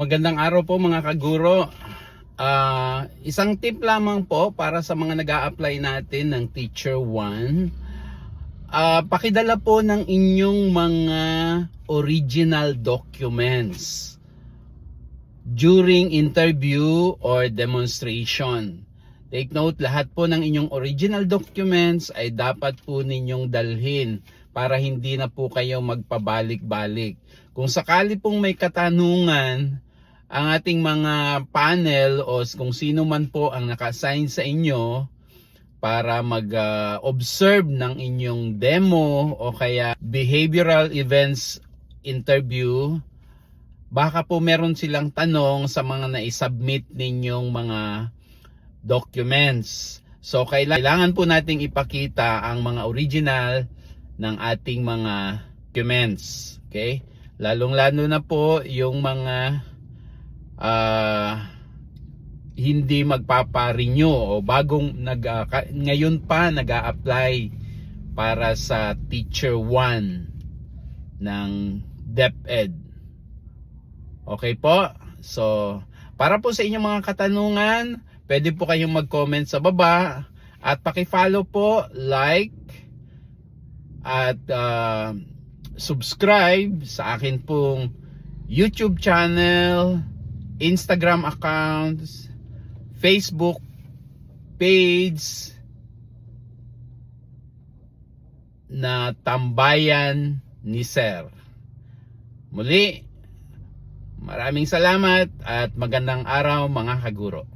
Magandang araw po mga kaguro. Isang tip lamang po para sa mga nag-a-apply natin ng Teacher 1. Pakidala po ng inyong mga original documents during interview or demonstration. Take note, lahat po ng inyong original documents ay dapat po ninyong dalhin para hindi na po kayo magpabalik-balik. Kung sakali pong may katanungan ang ating mga panel o kung sino man po ang naka-assign sa inyo para mag-observe ng inyong demo o kaya behavioral events interview, baka po meron silang tanong sa mga na-submit ninyong mga documents. So kailangan po nating ipakita ang mga original ng ating mga documents. Okay? Lalong-lalo na po yung mga hindi magpapa-renew o bagong ngayon pa nag-a-apply para sa Teacher 1 ng DepEd. Okay po? So, para po sa inyong mga katanungan, pwede po kayong mag-comment sa baba at paki-follow po, like at subscribe sa akin pong YouTube channel, Instagram accounts, Facebook page na Tambayan ni Sir. Muli, maraming salamat at magandang araw mga kaguro.